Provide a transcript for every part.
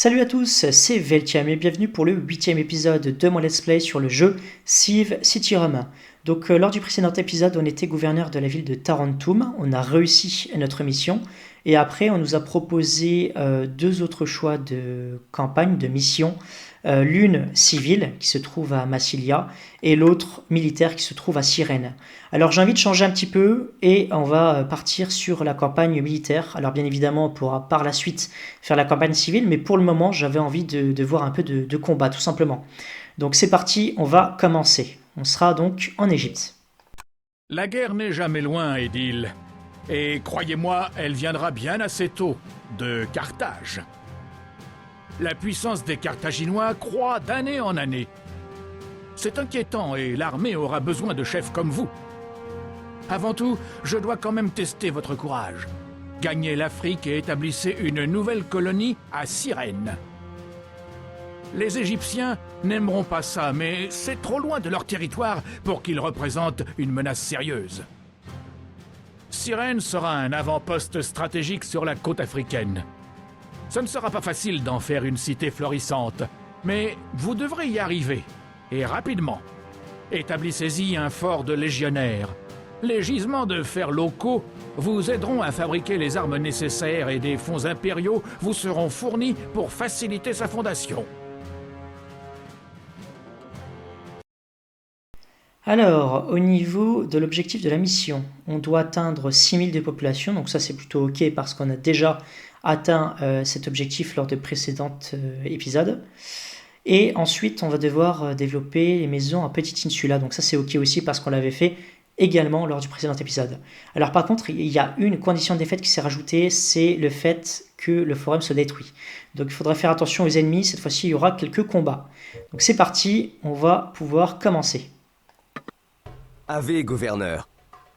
Salut à tous, c'est Veltiam et bienvenue pour le 8e épisode de mon let's play sur le jeu Civ City Rome. Donc lors du précédent épisode, on était gouverneur de la ville de Tarentum, on a réussi notre mission et après on nous a proposé deux autres choix de campagne, de mission. L'une civile qui se trouve à Massilia et l'autre militaire qui se trouve à Cyrène. Alors j'ai envie de changer un petit peu et on va partir sur la campagne militaire. Alors bien évidemment on pourra par la suite faire la campagne civile, mais pour le moment j'avais envie de voir un peu de combat tout simplement. Donc c'est parti, on va commencer. On sera donc en Égypte. La guerre n'est jamais loin, Édile. Et croyez-moi, elle viendra bien assez tôt, de Carthage. La puissance des Carthaginois croît d'année en année. C'est inquiétant et l'armée aura besoin de chefs comme vous. Avant tout, je dois quand même tester votre courage. Gagnez l'Afrique et établissez une nouvelle colonie à Cyrène. Les Égyptiens n'aimeront pas ça, mais c'est trop loin de leur territoire pour qu'ils représentent une menace sérieuse. Cyrène sera un avant-poste stratégique sur la côte africaine. Ce ne sera pas facile d'en faire une cité florissante, mais vous devrez y arriver, et rapidement. Établissez-y un fort de légionnaires. Les gisements de fer locaux vous aideront à fabriquer les armes nécessaires et des fonds impériaux vous seront fournis pour faciliter sa fondation. Alors, au niveau de l'objectif de la mission, on doit atteindre 6000 de population, donc ça c'est plutôt ok parce qu'on a déjà atteint cet objectif lors de précédents épisodes. Et ensuite, on va devoir développer les maisons à Petite Insula, donc ça c'est ok aussi parce qu'on l'avait fait également lors du précédent épisode. Alors par contre, il y a une condition de défaite qui s'est rajoutée, c'est le fait que le forum se détruit. Donc il faudra faire attention aux ennemis, cette fois-ci il y aura quelques combats. Donc c'est parti, on va pouvoir commencer. Ave, gouverneur.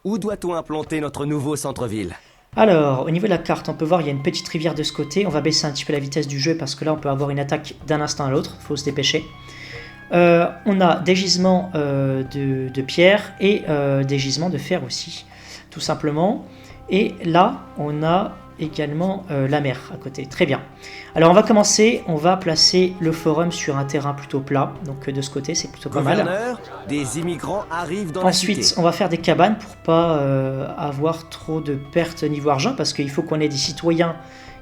Où doit-on implanter notre nouveau centre-ville? Alors, au niveau de la carte, on peut voir il y a une petite rivière de ce côté. On va baisser un petit peu la vitesse du jeu parce que là, on peut avoir une attaque d'un instant à l'autre. Il faut se dépêcher. On a des gisements de pierre et des gisements de fer aussi, tout simplement. Et là, on a également la mer à côté. Très bien. Alors, on va commencer. On va placer le forum sur un terrain plutôt plat. Donc, de ce côté, c'est plutôt pas mal. Gouverneur, des immigrants arrivent dans la cité. Ensuite, on va faire des cabanes pour pas avoir trop de pertes niveau argent parce qu'il faut qu'on ait des citoyens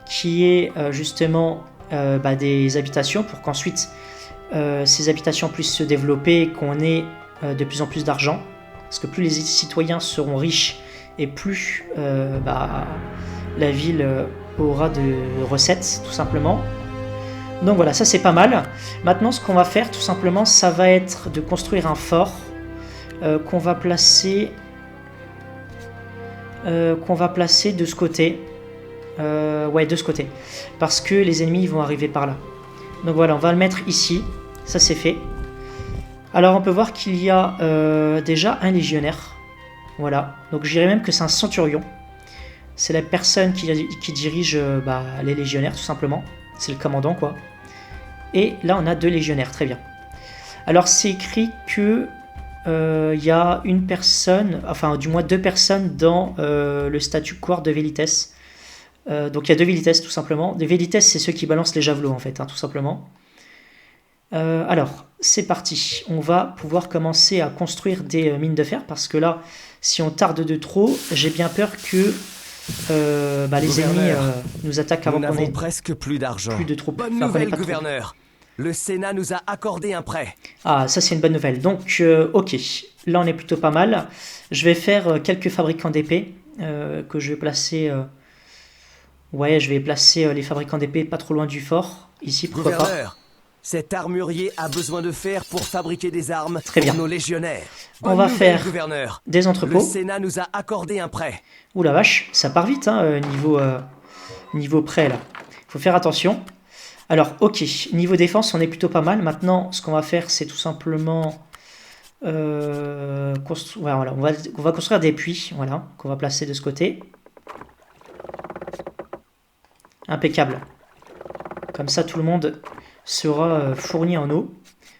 qui aient justement des habitations pour qu'ensuite ces habitations puissent se développer et qu'on ait de plus en plus d'argent. Parce que plus les citoyens seront riches et plus la ville aura de recettes, tout simplement. Donc voilà, ça c'est pas mal. Maintenant, ce qu'on va faire, tout simplement, ça va être de construire un fort qu'on va placer de ce côté. De ce côté. Parce que les ennemis vont arriver par là. Donc voilà, on va le mettre ici. Ça c'est fait. Alors on peut voir qu'il y a déjà un légionnaire. Voilà. Donc je dirais même que c'est un centurion. C'est la personne qui dirige les légionnaires, tout simplement. C'est le commandant, quoi. Et là, on a 2 légionnaires, très bien. Alors, c'est écrit que y a une personne, enfin, du moins 2 personnes dans le statut quart de Velites. Donc, il y a 2 Velites, tout simplement. Les Velites, c'est ceux qui balancent les javelots, en fait, tout simplement. Alors, c'est parti. On va pouvoir commencer à construire des mines de fer, parce que là, si on tarde de trop, j'ai bien peur que les ennemis nous attaquent avant qu'on ait presque plus d'argent. Plus de troupes. Bonne nouvelle, gouverneur. Le Sénat nous a accordé un prêt. Ah, ça c'est une bonne nouvelle. Donc, ok. Là, on est plutôt pas mal. Je vais faire quelques fabricants d'épées que je vais placer... je vais placer les fabricants d'épées pas trop loin du fort. Ici, pourquoi pas. Cet armurier a besoin de fer pour fabriquer des armes pour nos légionnaires. On va faire des entrepôts. Le Sénat nous a accordé un prêt. Ouh la vache, ça part vite niveau prêt là. Faut faire attention. Alors ok, niveau défense on est plutôt pas mal. Maintenant ce qu'on va faire c'est tout simplement on va construire des puits, voilà, qu'on va placer de ce côté. Impeccable. Comme ça tout le monde sera fourni en eau.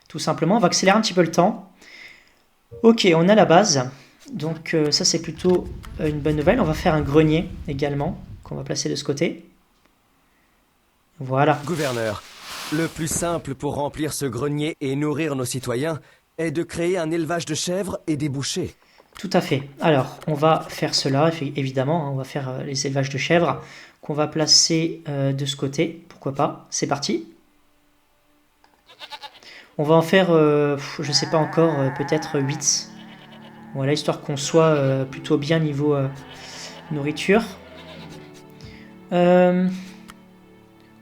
Tout simplement, on va accélérer un petit peu le temps. Ok, on a la base. Donc ça c'est plutôt une bonne nouvelle. On va faire un grenier également, qu'on va placer de ce côté. Voilà. Gouverneur, Le plus simple pour remplir ce grenier et nourrir nos citoyens est de créer un élevage de chèvres et des bouchers. Tout à fait. Alors, on va faire cela, évidemment. On va faire les élevages de chèvres qu'on va placer de ce côté. Pourquoi pas? C'est parti. On va en faire, je sais pas encore, peut-être 8. Voilà, histoire qu'on soit plutôt bien niveau nourriture.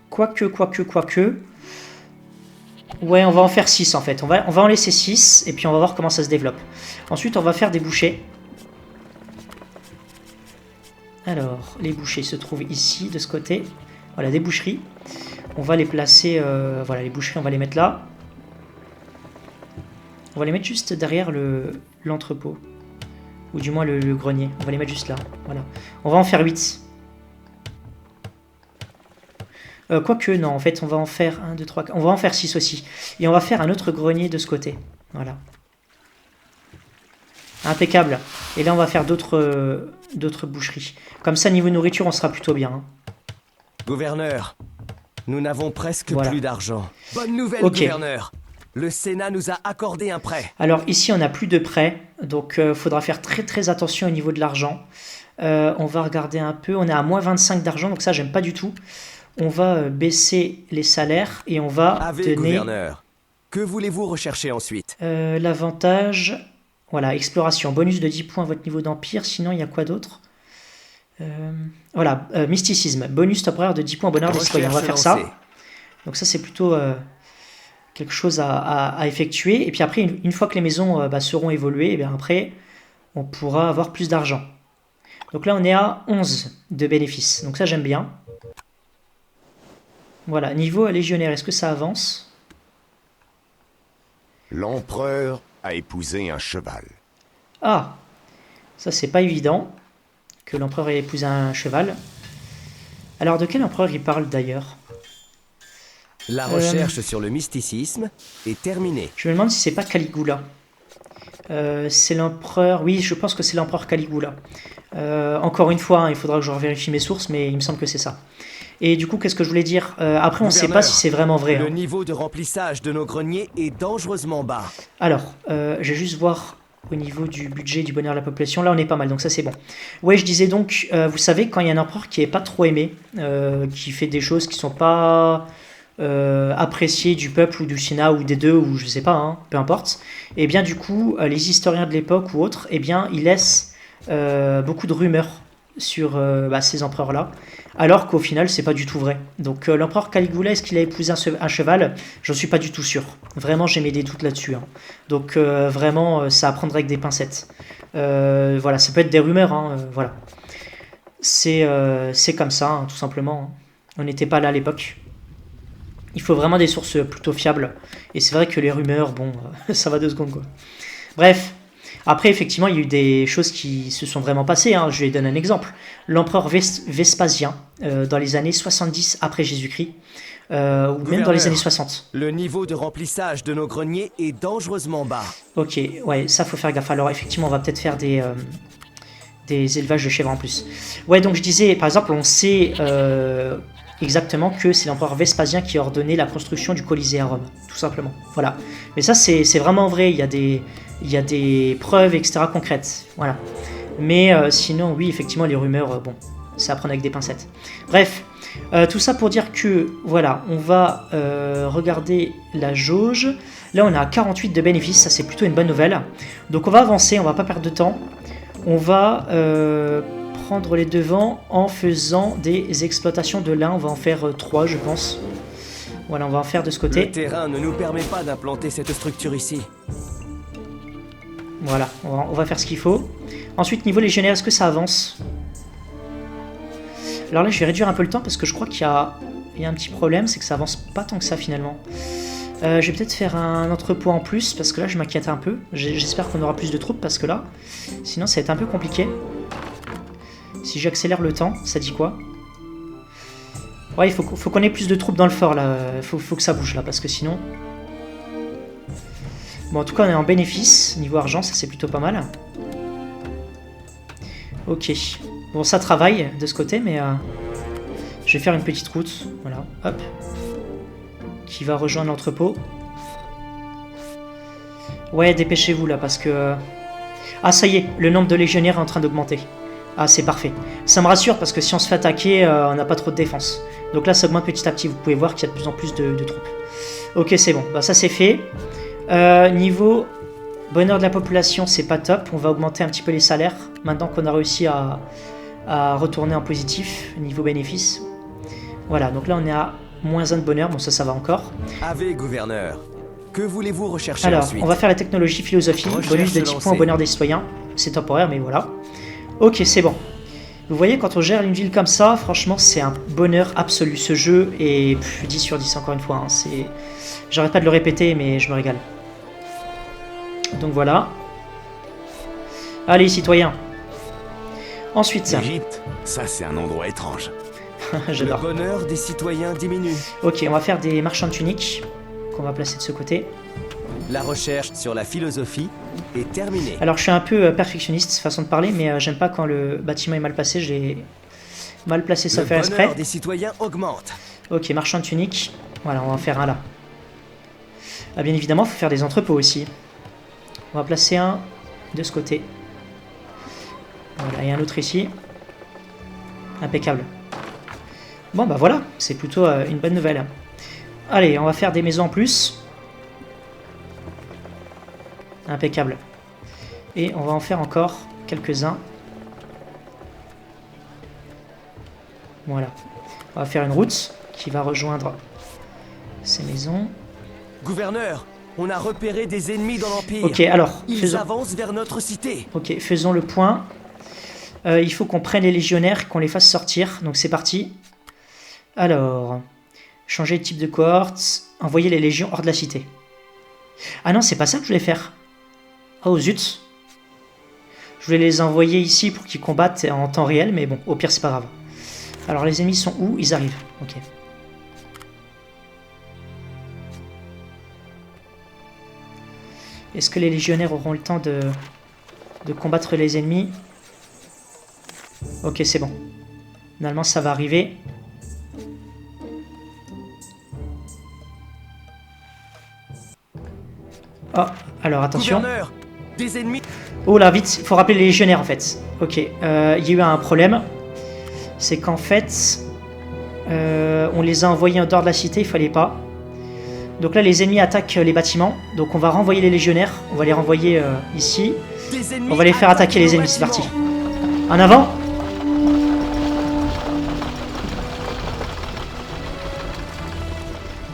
Quoique. Ouais, on va en faire 6 en fait. On va en laisser 6 et puis on va voir comment ça se développe. Ensuite, on va faire des bouchers. Alors, les bouchers se trouvent ici, de ce côté. Voilà, des boucheries. On va les placer... voilà, les boucheries, on va les mettre là. On va les mettre juste derrière l'entrepôt. Ou du moins le grenier. On va les mettre juste là. Voilà. On va en faire 8. Quoique, non, en fait, on va en faire 1, 2, 3, 4. On va en faire 6 aussi. Et on va faire un autre grenier de ce côté. Voilà. Impeccable. Et là, on va faire d'autres boucheries. Comme ça, niveau nourriture, on sera plutôt bien. Hein. Gouverneur, nous n'avons presque Voilà. plus d'argent. Bonne nouvelle, Ok. gouverneur. Le Sénat nous a accordé un prêt. Alors, ici, on n'a plus de prêt. Donc, il faudra faire très, très attention au niveau de l'argent. On va regarder un peu. On est à moins 25 d'argent. Donc ça, j'aime pas du tout. On va baisser les salaires et on va Ave, donner gouverneur. Que voulez-vous rechercher ensuite? l'avantage. Voilà, exploration. Bonus de 10 points à votre niveau d'empire. Sinon, il y a quoi d'autre? Voilà, mysticisme. Bonus temporaire de 10 points au bonheur des citoyens. On va faire ça. lancée. Donc ça, c'est plutôt quelque chose à effectuer. Et puis après, une fois que les maisons seront évoluées, et bien après, on pourra avoir plus d'argent. Donc là, on est à 11 de bénéfices. Donc ça, j'aime bien. Voilà, niveau légionnaire, est-ce que ça avance? L'empereur a épousé un cheval. Ah, ça c'est pas évident que l'empereur ait épousé un cheval. Alors de quel empereur il parle d'ailleurs? La recherche sur le mysticisme est terminée. Je me demande si c'est pas Caligula. C'est l'empereur... Oui, je pense que c'est l'empereur Caligula. Encore une fois, hein, il faudra que je revérifie mes sources, mais il me semble que c'est ça. Et du coup, qu'est-ce que je voulais dire? Après, on ne sait pas Gouverneur, si c'est vraiment vrai. Le Hein. niveau de remplissage de nos greniers est dangereusement bas. Alors, je vais juste voir au niveau du budget du bonheur de la population. Là, on est pas mal, donc ça, c'est bon. Ouais, je disais donc, vous savez, quand il y a un empereur qui est pas trop aimé, qui fait des choses qui sont pas appréciées du peuple ou du Sénat ou des deux, ou je sais pas, hein, peu importe, et bien du coup, les historiens de l'époque ou autres, eh bien, ils laissent beaucoup de rumeurs sur ces empereurs-là, alors qu'au final, c'est pas du tout vrai. Donc, l'empereur Caligula, est-ce qu'il a épousé un cheval? J'en suis pas du tout sûr. Vraiment, j'ai mis des doutes là-dessus. Hein. Donc, vraiment, ça à prendre avec des pincettes. Voilà, ça peut être des rumeurs. Hein, voilà. C'est comme ça, hein, tout simplement. On n'était pas là à l'époque. Il faut vraiment des sources plutôt fiables. Et c'est vrai que les rumeurs, bon, ça va 2 secondes, quoi. Bref. Après, effectivement, il y a eu des choses qui se sont vraiment passées. Hein. Je vais donner un exemple. L'empereur Vespasien, dans les années 70 après Jésus-Christ, ou même dans les années 60. Le niveau de remplissage de nos greniers est dangereusement bas. Ok, ouais, ça faut faire gaffe. Alors, effectivement, on va peut-être faire des élevages de chèvres en plus. Ouais, donc je disais, par exemple, on sait exactement que c'est l'empereur Vespasien qui a ordonné la construction du Colisée à Rome, tout simplement. Voilà. Mais ça, c'est vraiment vrai. Il y a des preuves, etc., concrètes. Voilà. Mais sinon, oui, effectivement, les rumeurs, bon, c'est à prendre avec des pincettes. Bref, tout ça pour dire que, voilà, on va regarder la jauge. Là, on est à 48 de bénéfices, ça c'est plutôt une bonne nouvelle. Donc on va avancer, on va pas perdre de temps. On va prendre les devants en faisant des exploitations de lin. On va en faire 3, je pense. Voilà, on va en faire de ce côté. Le terrain ne nous permet pas d'implanter cette structure ici. Voilà, on va faire ce qu'il faut. Ensuite, niveau légionnaire, est-ce que ça avance? Alors là, je vais réduire un peu le temps parce que je crois qu'il y a un petit problème, c'est que ça avance pas tant que ça finalement. Je vais peut-être faire un entrepôt en plus parce que là, je m'inquiète un peu. J'espère qu'on aura plus de troupes parce que là, sinon ça va être un peu compliqué. Si j'accélère le temps, ça dit quoi? Ouais, il faut qu'on ait plus de troupes dans le fort là. Faut que ça bouge là parce que sinon... Bon, en tout cas, on est en bénéfice. Niveau argent, ça c'est plutôt pas mal. Ok. Bon, ça travaille de ce côté, mais je vais faire une petite route. Voilà, hop. qui va rejoindre l'entrepôt. Ouais, dépêchez-vous là parce que... Ah ça y est, le nombre de légionnaires est en train d'augmenter. Ah c'est parfait. Ça me rassure parce que si on se fait attaquer, on n'a pas trop de défense. Donc là ça augmente petit à petit, vous pouvez voir qu'il y a de plus en plus de troupes. Ok c'est bon, bah, ça c'est fait. Niveau bonheur de la population, c'est pas top. On va augmenter un petit peu les salaires maintenant qu'on a réussi à retourner en positif niveau bénéfice. Voilà, donc là on est à -1 de bonheur, bon ça va encore. Ave, gouverneur. Que voulez-vous rechercher Alors, ensuite? on va faire la technologie philosophie, bonus de 10 points au bonheur des citoyens. C'est temporaire, mais voilà. Ok, c'est bon. Vous voyez, quand on gère une ville comme ça, franchement, c'est un bonheur absolu. Ce jeu est 10 sur 10, encore une fois. Hein. J'arrête pas de le répéter, mais je me régale. Donc voilà. Allez, citoyens. Ensuite, ça. L'Égypte, ça c'est un endroit étrange. Le J'adore. bonheur des citoyens diminue. Ok, on va faire des marchands de tuniques qu'on va placer de ce côté. La recherche sur la philosophie est terminée. Alors je suis un peu perfectionniste, façon de parler, mais j'aime pas quand le bâtiment est mal placé, je l'ai mal placé sans Le faire bonheur exprès. des citoyens augmente. Ok, marchand de tunique, voilà, on va en faire un là. Ah, bien évidemment, il faut faire des entrepôts aussi. On va placer un de ce côté. Voilà, et un autre ici. Impeccable. Bon bah voilà, c'est plutôt une bonne nouvelle. Allez, on va faire des maisons en plus. Impeccable. Et on va en faire encore quelques-uns. Voilà. On va faire une route qui va rejoindre ces maisons. Gouverneur, on a repéré des ennemis dans l'Empire. Ok, alors, Ils avancent vers notre cité. ok, faisons le point. Il faut qu'on prenne les légionnaires, qu'on les fasse sortir. Donc c'est parti. Alors, changer de type de cohorte, envoyer les légions hors de la cité. Ah non, c'est pas ça que je voulais faire. Oh zut. Je voulais les envoyer ici pour qu'ils combattent en temps réel, mais bon, au pire c'est pas grave. Alors les ennemis sont où? Ils arrivent. Ok. Est-ce que les légionnaires auront le temps de combattre les ennemis? Ok, c'est bon. Finalement, ça va arriver. Oh, alors attention. Gouverneur, des ennemis. Oh là, vite, il faut rappeler les légionnaires en fait. Ok, il y a eu un problème. C'est qu'en fait, on les a envoyés en dehors de la cité, il fallait pas. Donc là, les ennemis attaquent les bâtiments. Donc on va renvoyer les légionnaires. On va les renvoyer ici. On va les faire attaquer les ennemis, c'est parti. En avant.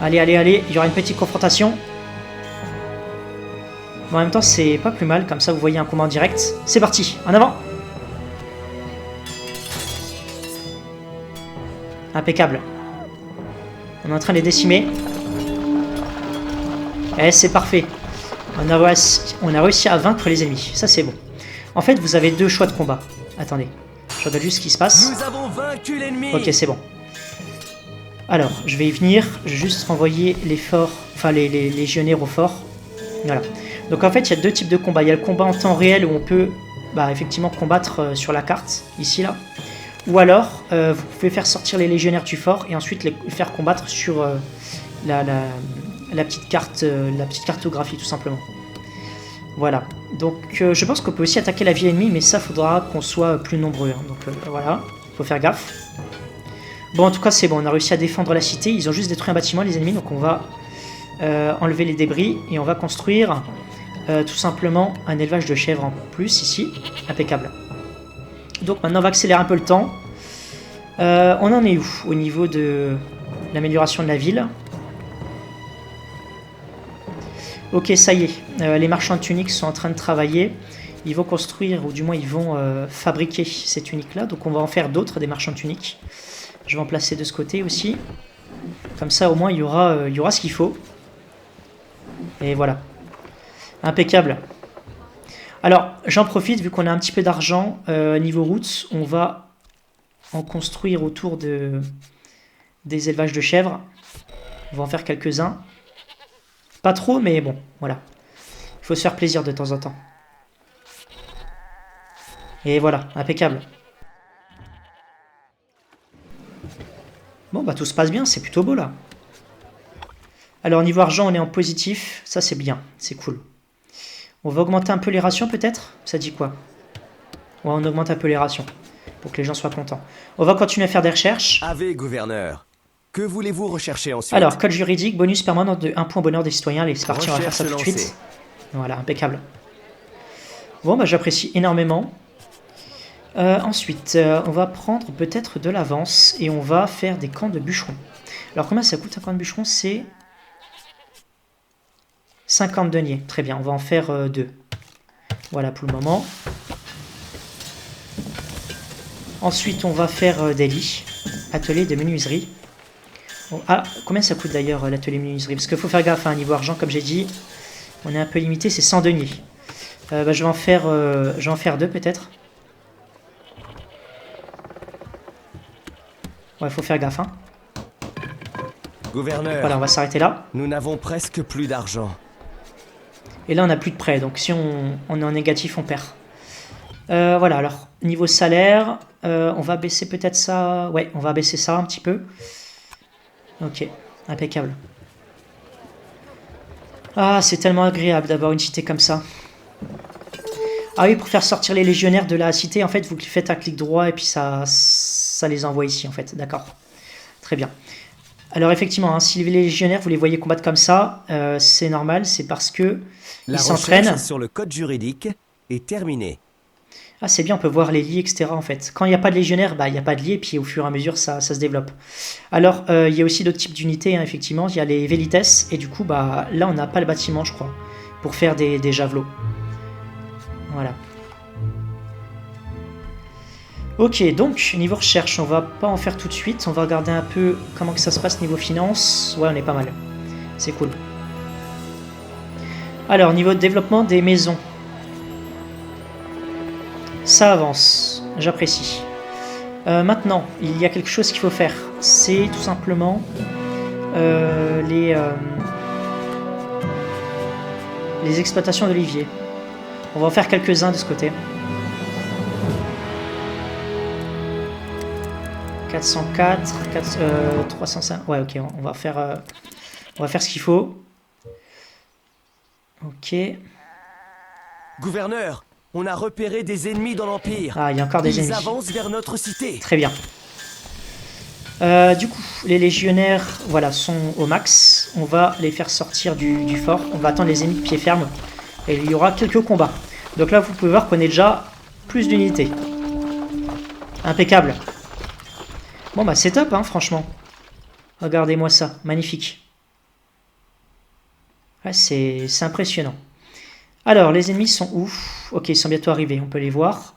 Allez, allez, allez, il y aura une petite confrontation. Mais en même temps, c'est pas plus mal, comme ça vous voyez un combat en direct. C'est parti, en avant. Impeccable. On est en train de les décimer. Eh, c'est parfait. On a réussi à vaincre les ennemis, ça c'est bon. En fait, vous avez deux choix de combat. Attendez, je regarde juste ce qui se passe. Nous avons vaincu l'ennemi. Ok, c'est bon. Alors, je vais y venir. Je vais juste renvoyer les forts, enfin les légionnaires au fort. Voilà. Donc en fait, il y a deux types de combats. Il y a le combat en temps réel où on peut effectivement combattre sur la carte, ici, là. Ou alors, vous pouvez faire sortir les légionnaires du fort et ensuite les faire combattre sur la petite carte, la petite cartographie, tout simplement. Voilà. Donc je pense qu'on peut aussi attaquer la ville ennemie, mais ça, faudra qu'on soit plus nombreux. Hein. Donc voilà, faut faire gaffe. Bon, en tout cas, c'est bon. On a réussi à défendre la cité. Ils ont juste détruit un bâtiment, les ennemis. Donc on va enlever les débris et on va construire tout simplement un élevage de chèvres en plus ici. Impeccable. Donc maintenant on va accélérer un peu le temps. On en est où au niveau de l'amélioration de la ville? Ok, ça y est. Les marchands de tuniques sont en train de travailler. Ils vont construire, ou du moins ils vont fabriquer ces tuniques-là. Donc on va en faire d'autres, des marchands de tuniques. Je vais en placer de ce côté aussi. Comme ça au moins il y aura ce qu'il faut. Et voilà. Impeccable. Alors, j'en profite, vu qu'on a un petit peu d'argent, niveau route, on va en construire autour des élevages de chèvres. On va en faire quelques-uns. Pas trop, mais bon, voilà. Il faut se faire plaisir de temps en temps. Et voilà, impeccable. Bon, bah tout se passe bien, c'est plutôt beau là. Alors niveau argent, on est en positif. Ça c'est bien, c'est cool. On va augmenter un peu les rations peut-être? Ça dit quoi? Ouais, on augmente un peu les rations. Pour que les gens soient contents. On va continuer à faire des recherches. Ave, gouverneur. Que voulez-vous rechercher ensuite? Alors, code juridique, bonus permanent de 1 point au bonheur des citoyens. Allez, c'est parti, on va faire ça tout de Recherche suite. Voilà, impeccable. Bon, bah j'apprécie énormément. Ensuite, on va prendre peut-être de l'avance et on va faire des camps de bûcherons. Alors, combien ça coûte un camp de bûcherons? C'est 50 deniers. Très bien, on va en faire 2. Voilà pour le moment. Ensuite, on va faire des lits. Atelier de menuiserie. Oh, ah, combien ça coûte d'ailleurs l'atelier menuiserie? Parce qu'il faut faire gaffe, niveau argent, comme j'ai dit. On est un peu limité, c'est 100 deniers. Bah, je vais en faire 2 peut-être. Ouais, il faut faire gaffe. Gouverneur, Voilà, on va s'arrêter là. nous n'avons presque plus d'argent. Et là, on n'a plus de prêt. Donc si on est en négatif, on perd. Voilà, alors, niveau salaire, on va baisser peut-être ça. Ouais, on va baisser ça un petit peu. Ok, impeccable. Ah, c'est tellement agréable d'avoir une cité comme ça. Ah oui, pour faire sortir les légionnaires de la cité, en fait, vous faites un clic droit et puis ça les envoie ici, en fait. D'accord. Très bien. Alors, effectivement, hein, si les légionnaires, vous les voyez combattre comme ça, c'est normal, c'est parce que ils s'entraînent. La recherche sur le code juridique est terminée. Ah, c'est bien, on peut voir les lits, etc. en fait. Quand il n'y a pas de légionnaire, bah, il n'y a pas de lit, et puis au fur et à mesure, ça se développe. Alors, il y a aussi d'autres types d'unités, hein, effectivement. Il y a les Velites, et du coup, bah, là, on n'a pas le bâtiment, je crois, pour faire des javelots. Voilà. Ok, donc, niveau recherche, on va pas en faire tout de suite. On va regarder un peu comment que ça se passe niveau finance. Ouais, on est pas mal. C'est cool. Alors, niveau de développement des maisons. Ça avance, j'apprécie. Maintenant, il y a quelque chose qu'il faut faire. C'est tout simplement les exploitations d'oliviers. On va en faire quelques-uns de ce côté. 404, 305. Ouais, ok, on va faire ce qu'il faut. Ok. Gouverneur, on a repéré des ennemis dans l'Empire. Ah, il y a encore des ennemis. Ils avancent vers notre cité. Très bien. Du coup, les légionnaires, voilà, sont au max. On va les faire sortir du fort. On va attendre les ennemis de pied ferme. Et il y aura quelques combats. Donc là, vous pouvez voir qu'on est déjà plus d'unités. Impeccable. Bon, bah c'est top, hein, franchement. Regardez-moi ça. Magnifique. Ouais, c'est impressionnant. Alors, les ennemis sont où? Ok, ils sont bientôt arrivés, on peut les voir.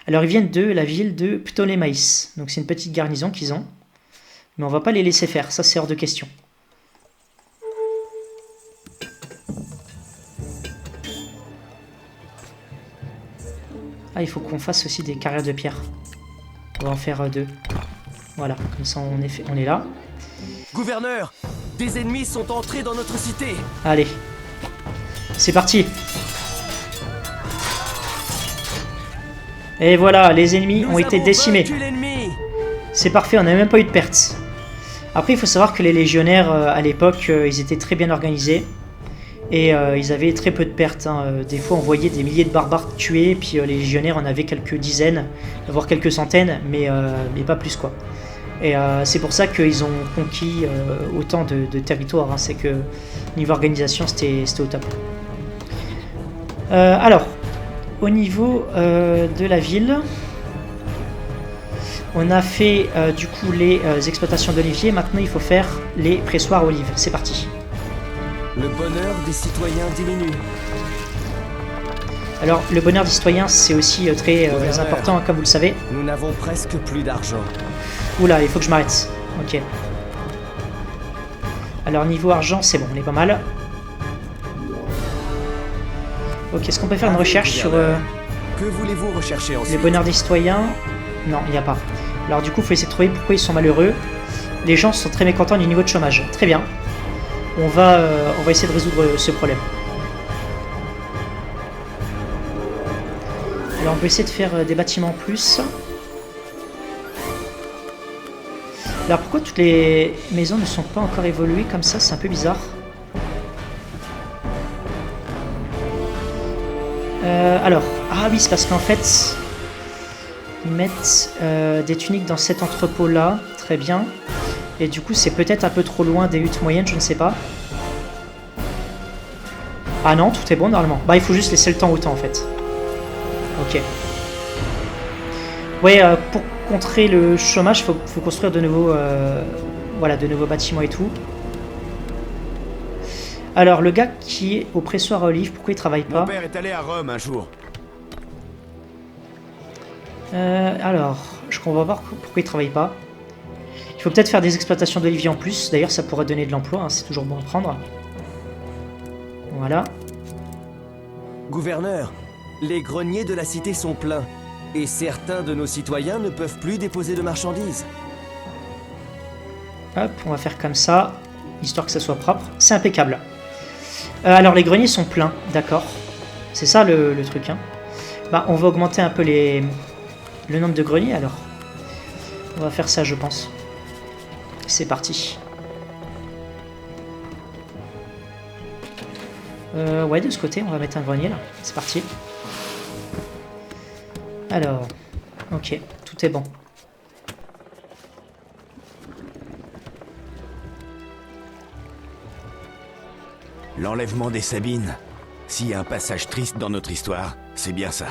Alors, ils viennent de la ville de Ptolémaïs. Donc, c'est une petite garnison qu'ils ont. Mais on va pas les laisser faire, ça c'est hors de question. Ah, il faut qu'on fasse aussi des carrières de pierre. On va en faire 2. Voilà, comme ça on est là. Gouverneur, des ennemis sont entrés dans notre cité. Allez, c'est parti. Et voilà, les ennemis ont été décimés. C'est parfait, on n'a même pas eu de pertes. Après, il faut savoir que les légionnaires, à l'époque, ils étaient très bien organisés. Et ils avaient très peu de pertes. Hein. Des fois, on voyait des milliers de barbares tués, puis les légionnaires en avaient quelques dizaines, voire quelques centaines, mais pas plus, quoi. Et c'est pour ça qu'ils ont conquis autant de territoires. Hein. C'est que, niveau organisation, c'était au top. Alors, au niveau de la ville, on a fait du coup les exploitations d'oliviers. Maintenant, il faut faire les pressoirs à olives. C'est parti. Le bonheur des citoyens diminue. Alors, le bonheur des citoyens, c'est aussi très important, hein, comme vous le savez. Nous n'avons presque plus d'argent. Oula, il faut que je m'arrête. Ok. Alors, niveau argent, c'est bon, on est pas mal. Ok, est-ce qu'on peut faire une recherche sur Que voulez-vous rechercher ensuite? le bonheur des citoyens? Non, il n'y a pas. Alors, du coup, il faut essayer de trouver pourquoi ils sont malheureux. Les gens sont très mécontents du niveau de chômage. Très bien. On va essayer de résoudre ce problème. Alors, on peut essayer de faire des bâtiments en plus. Alors, pourquoi toutes les maisons ne sont pas encore évoluées comme ça? C'est un peu bizarre. Alors, ah oui, c'est parce qu'en fait, ils mettent des tuniques dans cet entrepôt-là. Très bien. Et du coup, c'est peut-être un peu trop loin des huttes moyennes, je ne sais pas. Ah non, tout est bon normalement. Bah, il faut juste laisser le temps au temps en fait. Ok. Ouais, pour contrer le chômage, faut construire de nouveaux, voilà, de nouveaux bâtiments et tout. Alors, le gars qui est au pressoir à olive, pourquoi il travaille pas? Mon père est allé à Rome un jour. Alors, je comprends pas pourquoi il travaille pas. Il faut peut-être faire des exploitations d'oliviers en plus. D'ailleurs, ça pourrait donner de l'emploi, hein, c'est toujours bon à prendre. Voilà. Gouverneur, les greniers de la cité sont pleins, et certains de nos citoyens ne peuvent plus déposer de marchandises. Hop, on va faire comme ça, histoire que ça soit propre. C'est impeccable. Alors, les greniers sont pleins, d'accord. C'est ça le truc, hein. Bah, on va augmenter un peu le nombre de greniers, alors. On va faire ça, je pense. C'est parti. Ouais, de ce côté, on va mettre un grenier, là. C'est parti. Alors, ok, tout est bon. L'enlèvement des Sabines. S'il y a un passage triste dans notre histoire, c'est bien ça.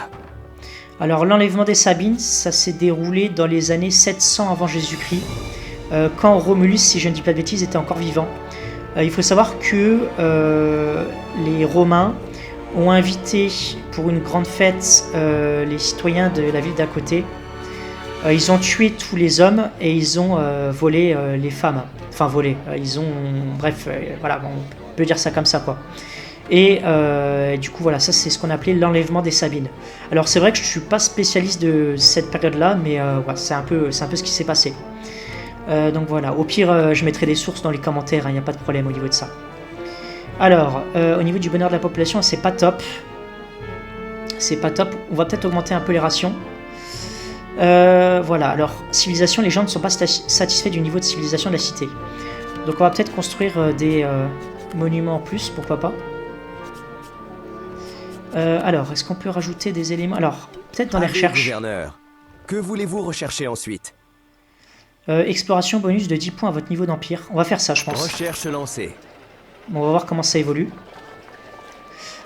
Alors, l'enlèvement des Sabines, ça s'est déroulé dans les années 700 avant Jésus-Christ, quand Romulus, si je ne dis pas de bêtises, était encore vivant. Il faut savoir que les Romains ont invité pour une grande fête les citoyens de la ville d'à côté. Ils ont tué tous les hommes et ils ont volé les femmes. Enfin, volé. Ils ont... Bref, voilà, bon, on peut dire ça comme ça, quoi. Et du coup, voilà, ça c'est ce qu'on appelait l'enlèvement des Sabines. Alors, c'est vrai que je ne suis pas spécialiste de cette période-là, mais ouais, c'est un peu ce qui s'est passé. Donc voilà, au pire, je mettrai des sources dans les commentaires, il n'y a pas de problème au niveau de ça. Alors, au niveau du bonheur de la population, c'est pas top. C'est pas top. On va peut-être augmenter un peu les rations. Voilà, alors, civilisation, les gens ne sont pas satisfaits du niveau de civilisation de la cité. Donc on va peut-être construire des monuments en plus, pourquoi pas. Alors, est-ce qu'on peut rajouter des éléments? Alors, peut-être dans les recherches. Gouverneur, que voulez-vous rechercher ensuite? Exploration bonus de 10 points à votre niveau d'empire. On va faire ça, je pense. Recherche lancée. Bon, on va voir comment ça évolue.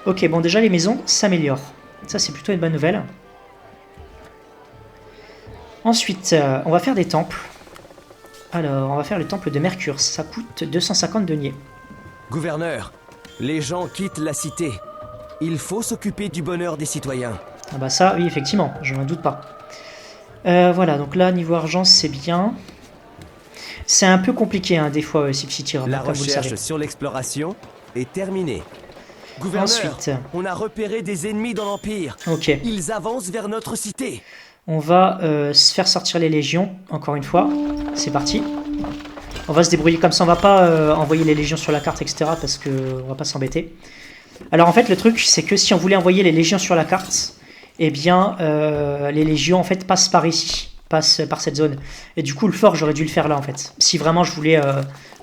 Ok, bon, déjà les maisons s'améliorent. Ça, c'est plutôt une bonne nouvelle. Ensuite, on va faire des temples. Alors, on va faire le temple de Mercure. Ça coûte 250 deniers. Gouverneur, les gens quittent la cité. Il faut s'occuper du bonheur des citoyens. Ah bah ça, oui, effectivement, je n'en doute pas. Voilà, donc là, niveau argent, c'est bien. C'est un peu compliqué, hein, des fois, SimCity. La recherche sur l'exploration est terminée. Gouverneur, ensuite, on a repéré des ennemis dans l'Empire. Ok. Ils avancent vers notre cité. On va se faire sortir les légions, encore une fois. C'est parti. On va se débrouiller comme ça, on va pas envoyer les légions sur la carte, etc. Parce que on va pas s'embêter. Alors en fait, le truc, c'est que si on voulait envoyer les légions sur la carte, eh bien, les légions, en fait, passent par ici. Passent par cette zone. Et du coup, le fort, j'aurais dû le faire là, en fait. Si vraiment je voulais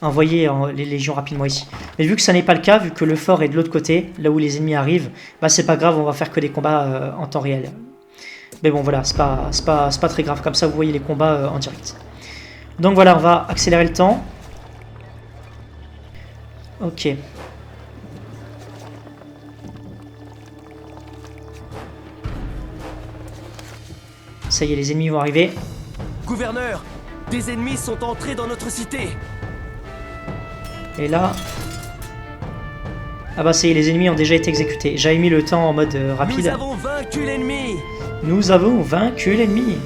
envoyer les légions rapidement ici. Mais vu que ça n'est pas le cas, vu que le fort est de l'autre côté, là où les ennemis arrivent, bah c'est pas grave, on va faire que des combats en temps réel. Mais bon, voilà, c'est pas très grave. Comme ça, vous voyez les combats en direct. Donc voilà, on va accélérer le temps. Ok. Ça y est, les ennemis vont arriver. Gouverneur, des ennemis sont entrés dans notre cité. Et là... Ah bah ça y est, les ennemis ont déjà été exécutés. J'avais mis le temps en mode rapide. Nous avons vaincu l'ennemi. Nous avons vaincu l'ennemi.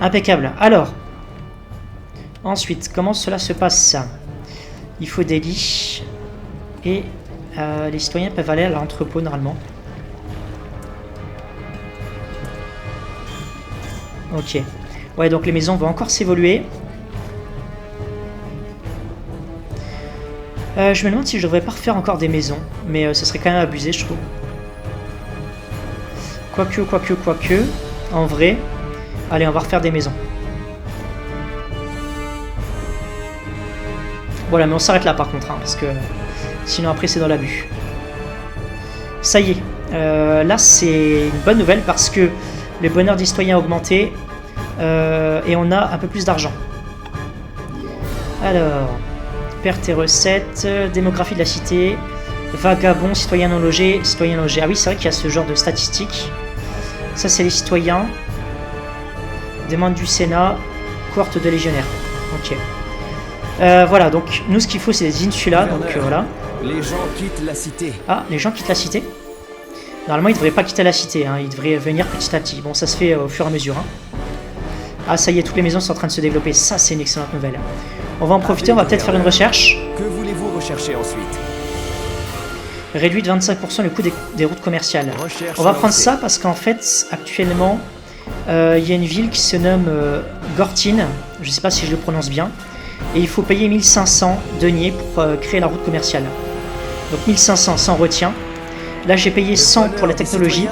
Impeccable. Alors, ensuite, comment cela se passe? Il faut des lits. Et les citoyens peuvent aller à l'entrepôt normalement. Ok. Ouais, donc les maisons vont encore s'évoluer. Je me demande si je devrais pas refaire encore des maisons. Mais ce serait quand même abusé, je trouve. Quoique. En vrai. Allez, on va refaire des maisons. Voilà, mais on s'arrête là par contre, hein, parce que sinon après c'est dans l'abus. Ça y est, Là, c'est une bonne nouvelle parce que le bonheur des citoyens a augmenté et on a un peu plus d'argent. Alors, pertes et recettes, démographie de la cité, vagabonds, citoyens non logés, citoyens logés. Ah oui, c'est vrai qu'il y a ce genre de statistiques. Ça, c'est les citoyens. Demande du Sénat, cohorte de légionnaires. Ok. Voilà, donc nous, ce qu'il faut, c'est des insulas. Donc voilà. Les gens quittent la cité. Ah, les gens quittent la cité. Normalement, ils ne devraient pas quitter la cité. Hein. Ils devraient venir petit à petit. Bon, ça se fait au fur et à mesure. Hein. Ah, ça y est, toutes les maisons sont en train de se développer. Ça, c'est une excellente nouvelle. On va en profiter, on va peut-être faire une recherche. Que voulez-vous rechercher ensuite? Réduit de 25% le coût des routes commerciales. Recherche On va prendre lancée. ça parce qu'en fait, actuellement, il y a une ville qui se nomme Gortyn. Je ne sais pas si je le prononce bien. Et il faut payer 1500 deniers pour créer la route commerciale. Donc 1500 sans retien. Là, j'ai payé 100 pour la technologie.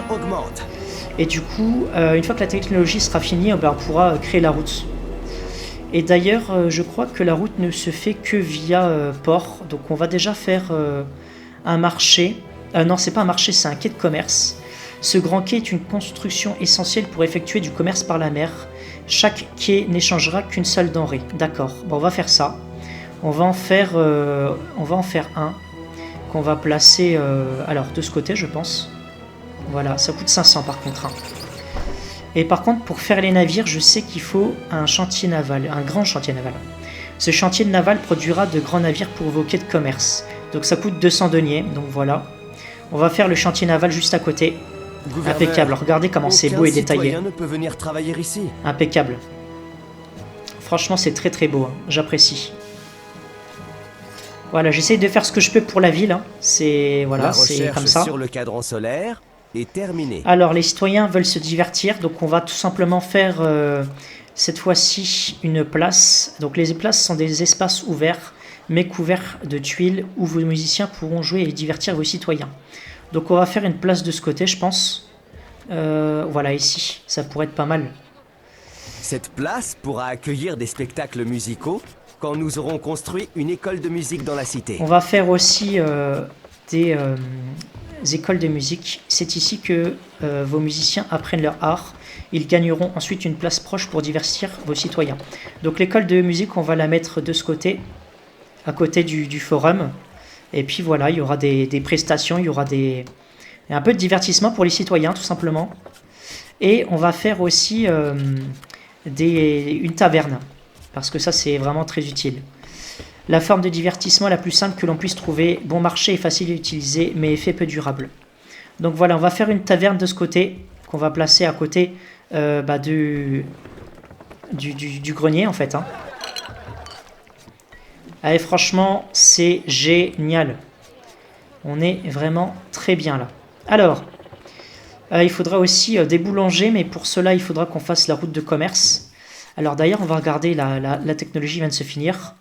Et du coup, une fois que la technologie sera finie, on pourra créer la route. Et d'ailleurs, je crois que la route ne se fait que via port. Donc on va déjà faire un marché. Non, c'est pas un marché, c'est un quai de commerce. Ce grand quai est une construction essentielle pour effectuer du commerce par la mer. Chaque quai n'échangera qu'une seule denrée. D'accord, bon, on va faire ça. On va en faire un qu'on va placer alors de ce côté, je pense. Voilà, ça coûte 500 par contre. Hein. Et par contre, pour faire les navires, je sais qu'il faut un chantier naval, un grand chantier naval. Ce chantier naval produira de grands navires pour vos quais de commerce. Donc ça coûte 200 deniers, donc voilà. On va faire le chantier naval juste à côté. Impeccable, regardez comment c'est beau et détaillé. Ne peut venir travailler ici. Impeccable. Franchement, c'est très très beau, hein. J'apprécie. Voilà, j'essaye de faire ce que je peux pour la ville. Hein. C'est voilà, c'est comme ça. Sur le cadran solaire est terminée. Alors, les citoyens veulent se divertir, donc on va tout simplement faire cette fois-ci une place. Donc les places sont des espaces ouverts, mais couverts de tuiles où vos musiciens pourront jouer et divertir vos citoyens. Donc on va faire une place de ce côté, je pense. Voilà, ici, ça pourrait être pas mal. Cette place pourra accueillir des spectacles musicaux quand nous aurons construit une école de musique dans la cité. On va faire aussi des écoles de musique. C'est ici que vos musiciens apprennent leur art. Ils gagneront ensuite une place proche pour divertir vos citoyens. Donc l'école de musique, on va la mettre de ce côté, à côté du forum. Et puis voilà, il y aura des prestations, il y aura un peu de divertissement pour les citoyens, tout simplement. Et on va faire aussi une taverne, parce que ça, c'est vraiment très utile. La forme de divertissement la plus simple que l'on puisse trouver, bon marché et facile à utiliser, mais effet peu durable. Donc voilà, on va faire une taverne de ce côté, qu'on va placer à côté du grenier, en fait. Hein. Allez, franchement, c'est génial. On est vraiment très bien là. Alors, il faudra aussi des boulangers, mais pour cela, il faudra qu'on fasse la route de commerce. Alors d'ailleurs, on va regarder, la technologie vient de se finir.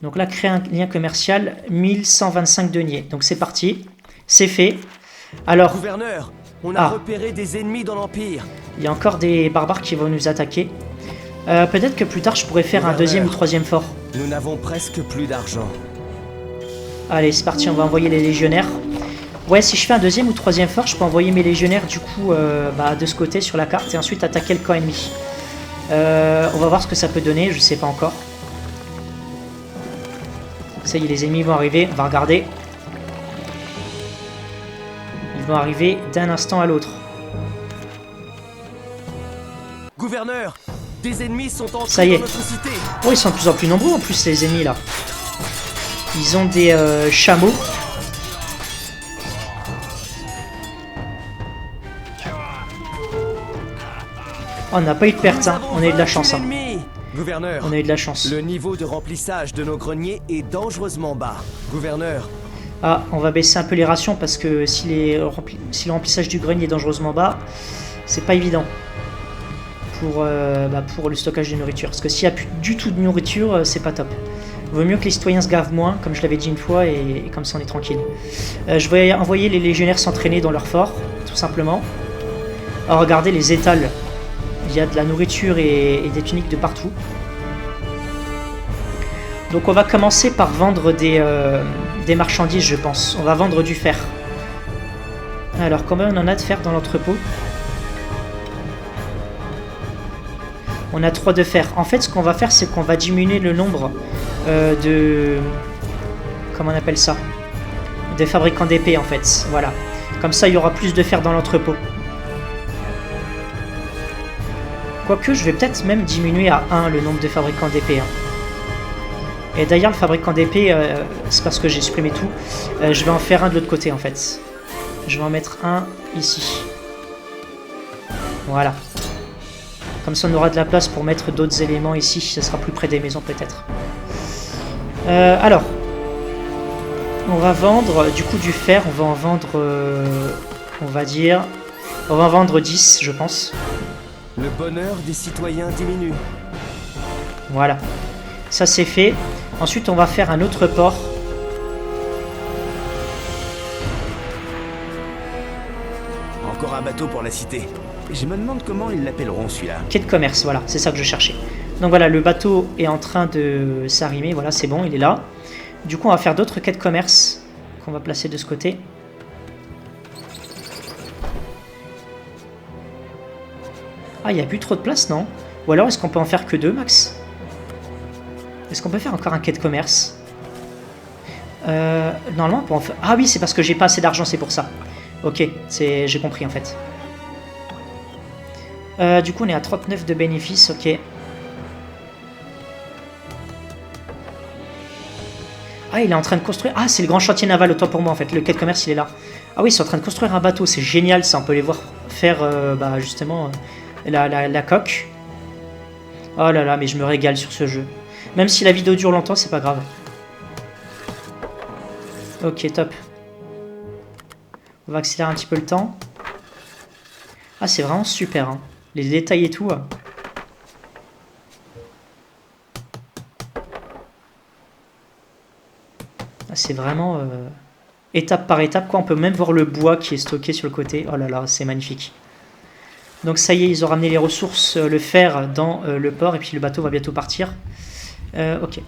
Donc là, créer un lien commercial, 1125 deniers. Donc c'est parti, c'est fait. Alors, gouverneur, on a repéré des ennemis dans l'Empire. Il y a encore des barbares qui vont nous attaquer. Peut-être que plus tard, je pourrais faire un deuxième ou troisième fort. Nous n'avons presque plus d'argent. Allez, c'est parti, on va envoyer les légionnaires. Ouais, si je fais un deuxième ou troisième fort, je peux envoyer mes légionnaires du coup de ce côté sur la carte et ensuite attaquer le camp ennemi. On va voir ce que ça peut donner, je sais pas encore. Ça y est, les ennemis vont arriver, on va regarder. Ils vont arriver d'un instant à l'autre. Gouverneur, des ennemis sont entrés ça y est. dans notre cité. Oh, ils sont de plus en plus nombreux en plus, les ennemis là. Ils ont des chameaux. Oh, on n'a pas eu de perte, hein. On a eu de la chance. Hein. Gouverneur, on a eu de la chance. Le niveau de remplissage de nos greniers est dangereusement bas. Gouverneur. Ah, on va baisser un peu les rations parce que si le remplissage du grenier est dangereusement bas, c'est pas évident pour le stockage de nourriture. Parce que s'il n'y a plus du tout de nourriture, c'est pas top. Vaut mieux que les citoyens se gavent moins, comme je l'avais dit une fois, et comme ça on est tranquille. Je vais envoyer les légionnaires s'entraîner dans leur fort, tout simplement. Alors regardez les étals. Il y a de la nourriture et des tuniques de partout. Donc on va commencer par vendre des marchandises, je pense. On va vendre du fer. Alors, combien on en a de fer dans l'entrepôt? On a 3 de fer. En fait, ce qu'on va faire, c'est qu'on va diminuer le nombre de... Comment on appelle ça? Des fabricants d'épées, en fait. Voilà. Comme ça, il y aura plus de fer dans l'entrepôt. Quoique, je vais peut-être même diminuer à 1 le nombre de fabricants d'épées. Hein. Et d'ailleurs, le fabricant d'épées, c'est parce que j'ai supprimé tout. Je vais en faire un de l'autre côté, en fait. Je vais en mettre un ici. Voilà. Comme ça, on aura de la place pour mettre d'autres éléments ici. Ça sera plus près des maisons, peut-être. Alors. On va vendre, du coup, du fer. On va en vendre, on va dire... On va en vendre 10, je pense. Le bonheur des citoyens diminue. Voilà. Ça, c'est fait. Ensuite, on va faire un autre port. Encore un bateau pour la cité. Je me demande comment ils l'appelleront celui-là. Quai de commerce, voilà, c'est ça que je cherchais. Donc voilà, le bateau est en train de s'arrimer, voilà, c'est bon, il est là. Du coup, on va faire d'autres quais de commerce qu'on va placer de ce côté. Ah, il n'y a plus trop de place, non? Ou alors, est-ce qu'on peut en faire que 2, max? Est-ce qu'on peut faire encore un quai de commerce? Normalement, on peut en faire... Ah oui, c'est parce que j'ai pas assez d'argent, c'est pour ça. Ok, j'ai compris, en fait. Du coup, on est à 39 de bénéfices, ok. Ah, il est en train de construire... Ah, c'est le grand chantier naval, autant pour moi, en fait. Le quai de commerce, il est là. Ah oui, ils sont en train de construire un bateau, c'est génial, ça. On peut les voir faire, justement, la coque. Oh là là, mais je me régale sur ce jeu. Même si la vidéo dure longtemps, c'est pas grave. Ok, top. On va accélérer un petit peu le temps. Ah, c'est vraiment super, hein. Les détails et tout. Ah, c'est vraiment étape par étape, quoi. On peut même voir le bois qui est stocké sur le côté. Oh là là, c'est magnifique. Donc ça y est, ils ont ramené les ressources, le fer dans le port. Et puis le bateau va bientôt partir. Ok.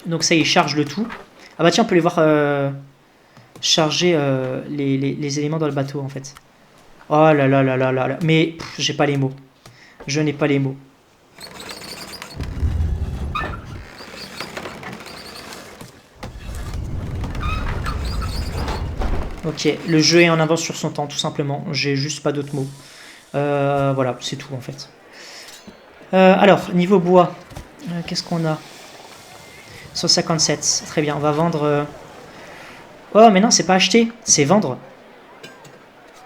Donc ça y est, charge le tout. Ah bah tiens, on peut les voir charger les éléments dans le bateau, en fait. Oh là là là là là là. Mais j'ai pas les mots. Je n'ai pas les mots. Ok, le jeu est en avance sur son temps, tout simplement. J'ai juste pas d'autres mots. Voilà, c'est tout, en fait. Alors, niveau bois. Qu'est-ce qu'on a? 157, très bien. On va vendre... Oh, mais non, c'est pas acheter, c'est vendre.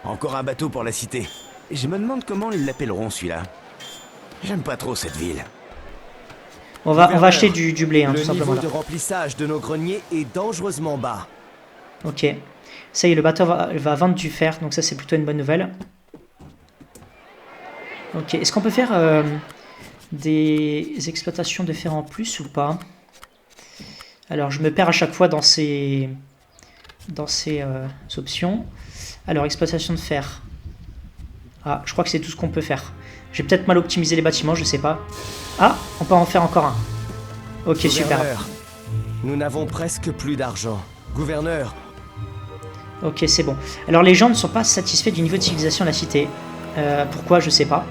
Encore un bateau pour la cité. Je me demande comment ils l'appelleront celui-là. J'aime pas trop cette ville. On va acheter du blé, hein, tout simplement. Le niveau de remplissage de nos greniers est dangereusement bas. Ok. Ça y est, le bateau va vendre du fer, donc ça c'est plutôt une bonne nouvelle. Ok, est-ce qu'on peut faire des exploitations de fer en plus ou pas? Alors, je me perds à chaque fois dans ces options. Alors, exploitation de fer. Ah, je crois que c'est tout ce qu'on peut faire. J'ai peut-être mal optimisé les bâtiments, je sais pas. Ah, on peut en faire encore un. Ok, super. Nous n'avons presque plus d'argent. Gouverneur. Ok, c'est bon. Alors, les gens ne sont pas satisfaits du niveau de civilisation de la cité. Pourquoi, je sais pas.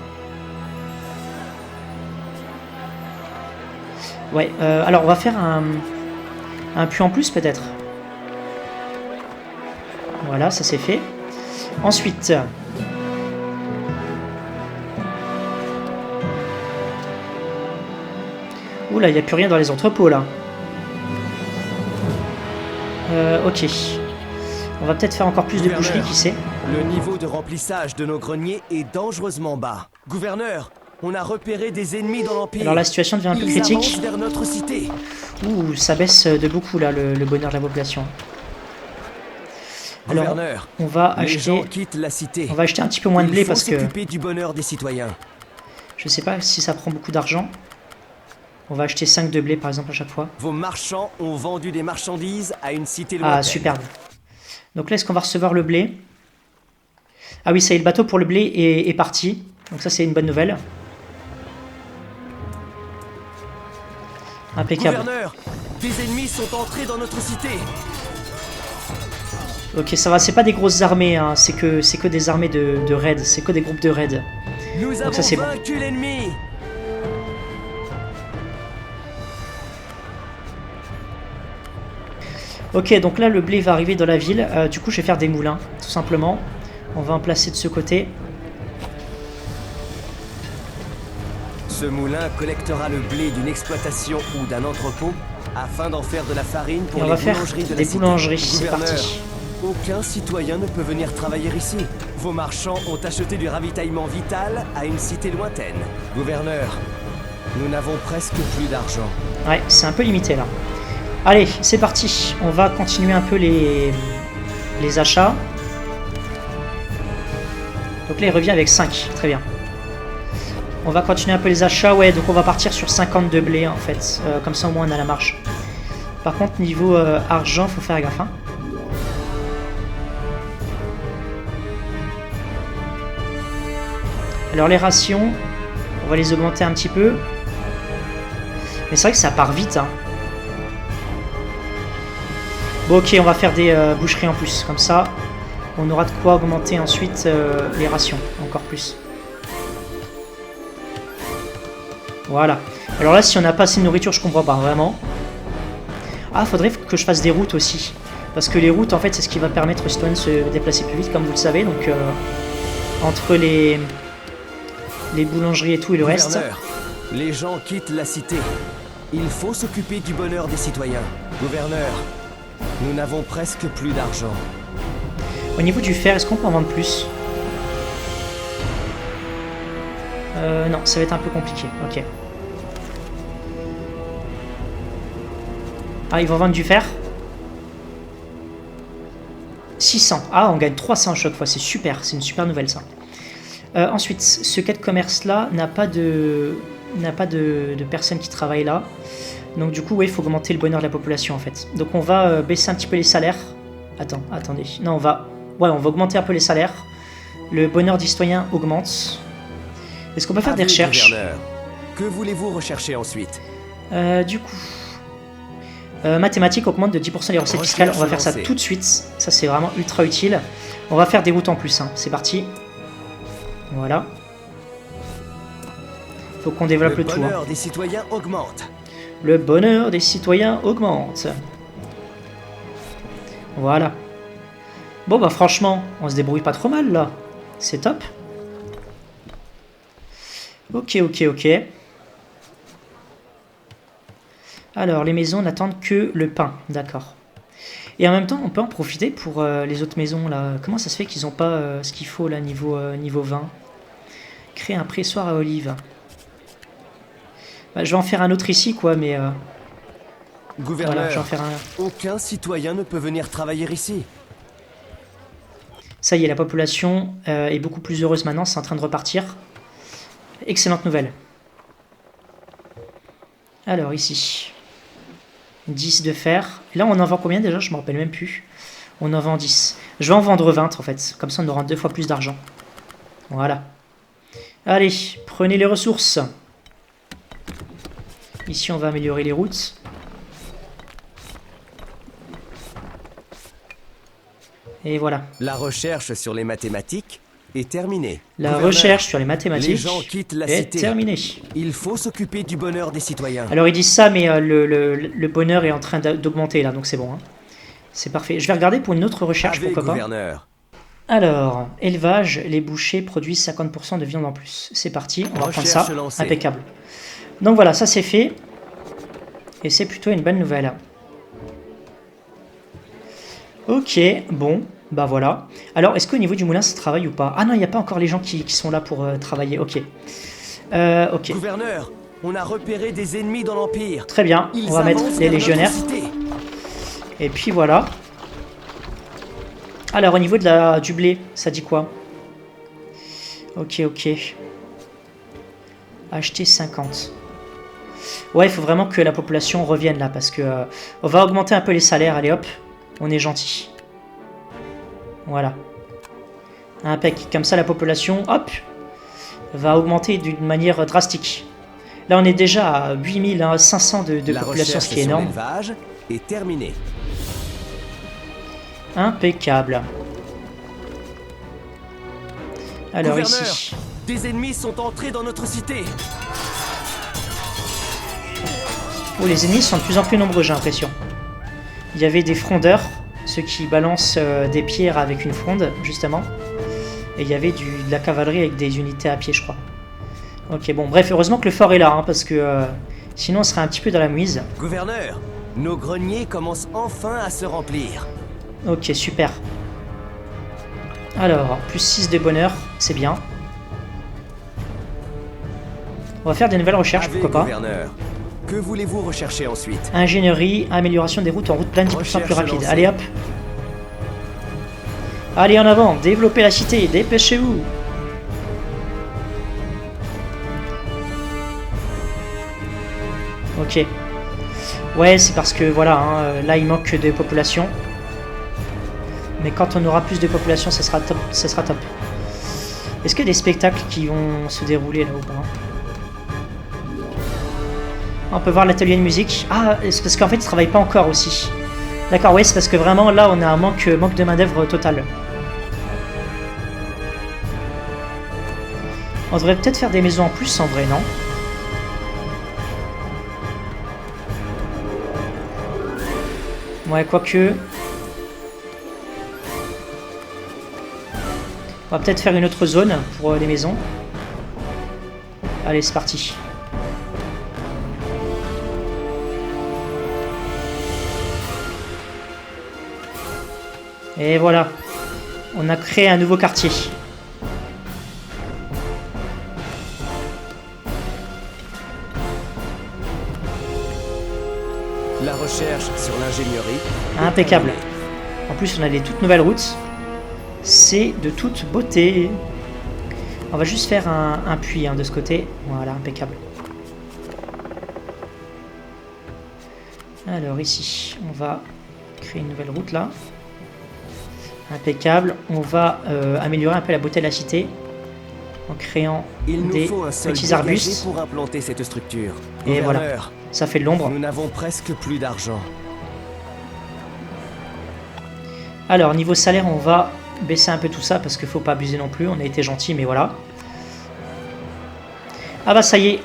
Ouais, alors on va faire un puits en plus peut-être. Voilà, ça c'est fait. Ensuite... Oula, il n'y a plus rien dans les entrepôts là. Ok. On va peut-être faire encore plus de boucheries, qui sait. Le niveau de remplissage de nos greniers est dangereusement bas. Gouverneur, on a repéré des ennemis dans l'Empire. Alors la situation devient un peu critique. Vers notre cité. Ouh, ça baisse de beaucoup là, le bonheur de la population. Alors, Gouverneur, on va les gens acheter... quittent la cité. On va acheter un petit peu moins de blé parce que... Il faut s'occuper du bonheur des citoyens. Je sais pas si ça prend beaucoup d'argent. On va acheter 5 de blé par exemple à chaque fois. Vos marchands ont vendu des marchandises à une cité lointaine. Ah, superbe. Donc là, est-ce qu'on va recevoir le blé? Ah oui, ça y est, le bateau pour le blé est parti. Donc ça, c'est une bonne nouvelle. Impeccable. Gouverneur, des ennemis sont entrés dans notre cité. Ok, ça va, c'est pas des grosses armées, hein. C'est que des armées de raids, c'est que des groupes de raids. Nous avons ça, c'est bon. vaincu l'ennemi. Ok, donc là le blé va arriver dans la ville. Du coup, je vais faire des moulins, tout simplement. On va en placer de ce côté. Ce moulin collectera le blé d'une exploitation ou d'un entrepôt afin d'en faire de la farine Et pour on les va faire boulangeries de la des cité. boulangeries, c'est Gouverneur, parti. aucun citoyen ne peut venir travailler ici. Vos marchands ont acheté du ravitaillement vital à une cité lointaine. Gouverneur, nous n'avons presque plus d'argent. Ouais, c'est un peu limité là. Allez, c'est parti. On va continuer un peu les achats. Donc là, il revient avec 5. Très bien. On va continuer un peu les achats. Ouais, donc on va partir sur 52 blés en fait. Comme ça, au moins, on a la marge. Par contre, niveau argent, faut faire gaffe. Hein. Alors, les rations, on va les augmenter un petit peu. Mais c'est vrai que ça part vite. Hein. Bon, ok, on va faire des boucheries en plus. Comme ça, on aura de quoi augmenter ensuite les rations. Encore plus. Voilà. Alors là, si on n'a pas assez de nourriture, je comprends pas vraiment. Ah, faudrait que je fasse des routes aussi. Parce que les routes, en fait, c'est ce qui va permettre aux citoyens de se déplacer plus vite, comme vous le savez. Donc, entre les boulangeries et tout et le reste. Gouverneur, les gens quittent la cité. Il faut s'occuper du bonheur des citoyens. Gouverneur, nous n'avons presque plus d'argent. Au niveau du fer, est-ce qu'on peut en vendre plus? Non, ça va être un peu compliqué. Ok. Ah, ils vont vendre du fer. 600. Ah, on gagne 300 à chaque fois. C'est super. C'est une super nouvelle, ça. Ensuite, ce quai de commerce-là n'a pas de personnes qui travaillent là. Donc, du coup, ouais, il faut augmenter le bonheur de la population, en fait. Donc, on va baisser un petit peu les salaires. Attendez. Non, on va augmenter un peu les salaires. Le bonheur des citoyens augmente. Est-ce qu'on peut faire des recherches? Gouverneur, que voulez-vous rechercher ensuite? Du coup, mathématiques augmente de 10% les recettes fiscales. On va faire ça lancée. tout de suite. Ça, c'est vraiment ultra utile. On va faire des routes en plus. Hein. C'est parti. Voilà. Faut qu'on développe le tout. Le bonheur des citoyens augmente. Le bonheur des citoyens augmente. Voilà. Bon, bah franchement, on se débrouille pas trop mal, là. C'est top. Ok. Alors, les maisons n'attendent que le pain. D'accord. Et en même temps, on peut en profiter pour les autres maisons, là. Comment ça se fait qu'ils n'ont pas ce qu'il faut, là, niveau vin? Créer un pressoir à olives. Bah, je vais en faire un autre ici, quoi, mais... Gouverneur, voilà, je vais en faire un... aucun citoyen ne peut venir travailler ici. Ça y est, la population est beaucoup plus heureuse maintenant, c'est en train de repartir. Excellente nouvelle. Alors, ici. 10 de fer. Et là, on en vend combien déjà? Je me rappelle même plus. On en vend 10. Je vais en vendre 20, en fait. Comme ça, on aura 2 fois plus d'argent. Voilà. Allez, prenez les ressources. Ici, on va améliorer les routes. Et voilà. La recherche sur les mathématiques est terminée. La Gouverneur, recherche sur les mathématiques les gens quittent la est cité. terminée. Il faut s'occuper du bonheur des citoyens. Alors ils disent ça, mais le bonheur est en train d'augmenter là, donc c'est bon. Hein. C'est parfait. Je vais regarder pour une autre recherche, Avec pourquoi pas. gouverneur. Alors, élevage, les bouchers produisent 50% de viande en plus. C'est parti, on va prendre ça. Recherche lancée. Impeccable. Donc voilà, ça c'est fait. Et c'est plutôt une bonne nouvelle. Ok, bon, bah voilà. Alors, est-ce qu'au niveau du moulin, ça travaille ou pas? Ah non, il n'y a pas encore les gens qui sont là pour travailler. Ok. Ok. Gouverneur, on a repéré des ennemis dans l'Empire. Très bien, Ils on va mettre avancent les vers notre légionnaires. cité. Et puis voilà. Alors, au niveau de du blé, ça dit quoi? Ok. Acheter 50. Ouais, il faut vraiment que la population revienne là, parce que on va augmenter un peu les salaires. Allez hop, on est gentil. Voilà. Impec. Comme ça, la population, hop, va augmenter d'une manière drastique. Là, on est déjà à 8500 de La population, recherche ce qui est sur énorme. l'élevage est terminée. Impeccable. Alors Gouverneur, ici. des ennemis sont entrés dans notre cité. Oh, les ennemis sont de plus en plus nombreux, j'ai l'impression. Il y avait des frondeurs, ceux qui balancent des pierres avec une fronde, justement. Et il y avait de la cavalerie avec des unités à pied, je crois. Ok, bon, bref, heureusement que le fort est là, hein, parce que sinon on serait un petit peu dans la mouise. Gouverneur, nos greniers commencent enfin à se remplir. Ok, super. Alors, plus 6 de bonheur, c'est bien. On va faire des nouvelles recherches, Avez, pourquoi pas. gouverneur. Que voulez-vous rechercher ensuite? Ingénierie, amélioration des routes en route plane 10% plus Recherche rapide. lancée. Allez hop. Allez en avant, développez la cité, dépêchez-vous. Ok. Ouais, c'est parce que voilà, hein, là il manque de population. Mais quand on aura plus de population, ça sera top. Ça sera top. Est-ce qu'il y a des spectacles qui vont se dérouler là ou pas? On peut voir l'atelier de musique. Ah, c'est parce qu'en fait, ils ne travaillent pas encore aussi. D'accord, ouais, c'est parce que vraiment, là, on a un manque de main-d'œuvre total. On devrait peut-être faire des maisons en plus, en vrai, non? Ouais, quoique... On va peut-être faire une autre zone pour les maisons. Allez, c'est parti. Et voilà, on a créé un nouveau quartier. La recherche sur l'ingénierie. Impeccable. En plus, on a des toutes nouvelles routes. C'est de toute beauté. On va juste faire un puits de ce côté. Voilà, impeccable. Alors ici, on va créer une nouvelle route là. Impeccable. On va améliorer un peu la beauté de la cité en créant Il nous des faut un sol petits dégagé arbustes. pour implanter cette structure. Et voilà, Gouverneur, ça fait de l'ombre. nous n'avons presque plus d'argent. Alors, niveau salaire, on va baisser un peu tout ça parce qu'il faut pas abuser non plus. On a été gentil, mais voilà. Ah bah ça y est,